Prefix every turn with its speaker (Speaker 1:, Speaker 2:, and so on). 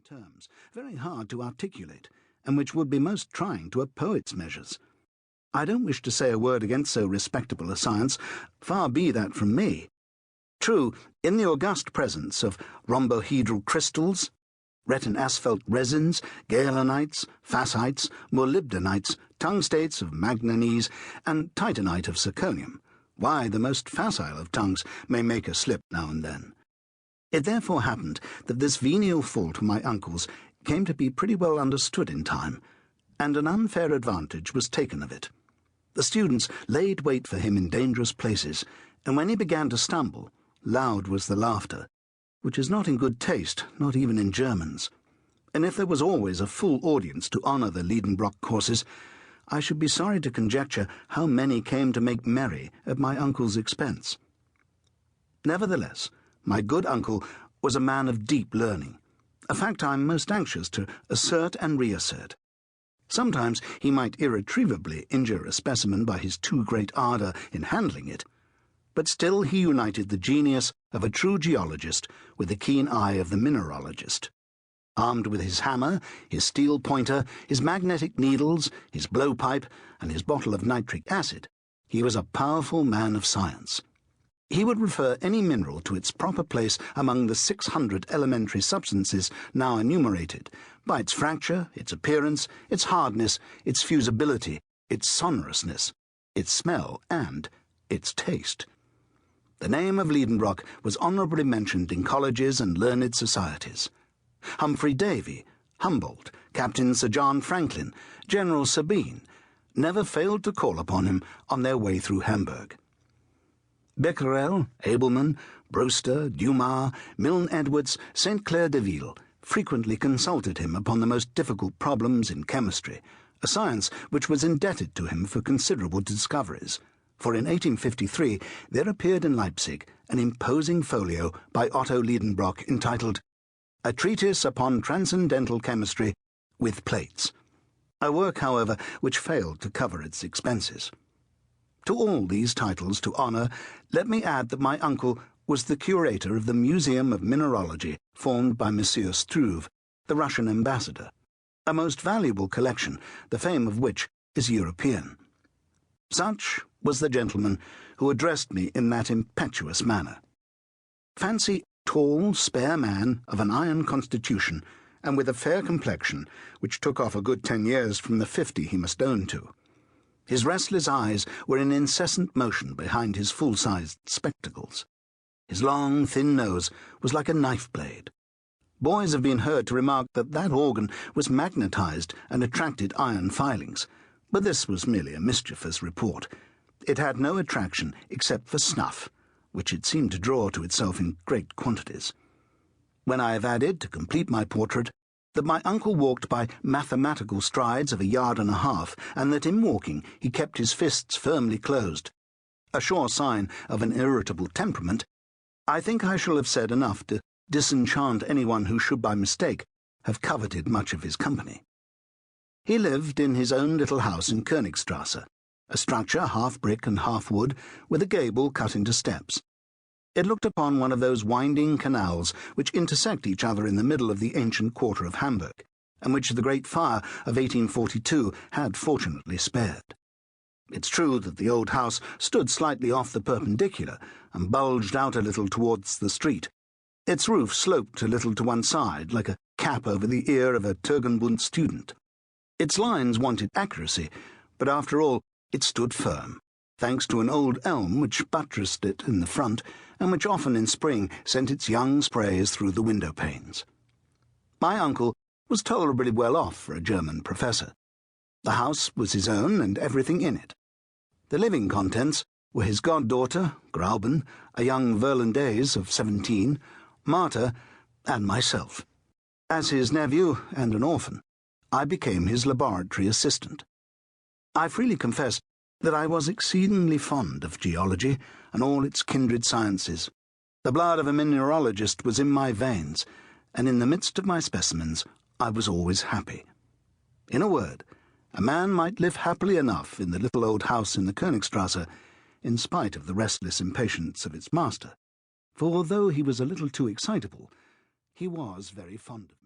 Speaker 1: terms, very hard to articulate, and which would be most trying to a poet's measures. I don't wish to say a word against so respectable a science, far be that from me. True, in the august presence of rhombohedral crystals, retin asphalt resins, galenite, fascites, molybdenites, tungstates of manganese, and titanite of zirconium, why, the most facile of tongues may make a slip now and then. It therefore happened that this venial fault of my uncle's came to be pretty well understood in time, and an unfair advantage was taken of it. The students laid wait for him in dangerous places, and when he began to stumble, loud was the laughter, which is not in good taste, not even in Germans. And if there was always a full audience to honour the Lidenbrock courses, I should be sorry to conjecture how many came to make merry at my uncle's expense. Nevertheless, my good uncle was a man of deep learning, a fact I am most anxious to assert and reassert. Sometimes he might irretrievably injure a specimen by his too great ardour in handling it, but still he united the genius of a true geologist with the keen eye of the mineralogist. Armed with his hammer, his steel pointer, his magnetic needles, his blowpipe, and his bottle of nitric acid, he was a powerful man of science. He would refer any mineral to its proper place among the 600 elementary substances now enumerated, by its fracture, its appearance, its hardness, its fusibility, its sonorousness, its smell, and its taste. The name of Lidenbrock was honourably mentioned in colleges and learned societies. Humphrey Davy, Humboldt, Captain Sir John Franklin, General Sabine, never failed to call upon him on their way through Hamburg. Becquerel, Abelman, Brewster, Dumas, Milne Edwards, St. Clair de Ville frequently consulted him upon the most difficult problems in chemistry, a science which was indebted to him for considerable discoveries, for in 1853 there appeared in Leipzig an imposing folio by Otto Lidenbrock entitled A Treatise upon Transcendental Chemistry, with Plates, a work, however, which failed to cover its expenses. To all these titles to honour, let me add that my uncle was the curator of the Museum of Mineralogy formed by Monsieur Struve, the Russian ambassador, a most valuable collection, the fame of which is European. Such was the gentleman who addressed me in that impetuous manner. Fancy tall, spare man of an iron constitution, and with a fair complexion, which took off a good 10 years from the 50 he must own to. His restless eyes were in incessant motion behind his full-sized spectacles. His long, thin nose was like a knife-blade. Boys have been heard to remark that that organ was magnetized and attracted iron filings, but this was merely a mischievous report. It had no attraction except for snuff, which it seemed to draw to itself in great quantities. When I have added, to complete my portrait, that my uncle walked by mathematical strides of 1.5 yards, and that in walking he kept his fists firmly closed, a sure sign of an irritable temperament, I think I shall have said enough to disenchant anyone who should by mistake have coveted much of his company. He lived in his own little house in Königstrasse, a structure half brick and half wood, with a gable cut into steps. It looked upon one of those winding canals which intersect each other in the middle of the ancient quarter of Hamburg, and which the great fire of 1842 had fortunately spared. It's true that the old house stood slightly off the perpendicular and bulged out a little towards the street. Its roof sloped a little to one side, like a cap over the ear of a Tugendbund student. Its lines wanted accuracy, but after all it stood firm, thanks to an old elm which buttressed it in the front, and which often in spring sent its young sprays through the window panes. My uncle was tolerably well off for a German professor. The house was his own, and everything in it. The living contents were his goddaughter, Grauben, a young Virlandaise of 17, Martha, and myself. As his nephew and an orphan, I became his laboratory assistant. I freely confess that I was exceedingly fond of geology and all its kindred sciences. The blood of a mineralogist was in my veins, and in the midst of my specimens I was always happy. In a word, a man might live happily enough in the little old house in the Königstrasse, in spite of the restless impatience of its master, for though he was a little too excitable, he was very fond of it.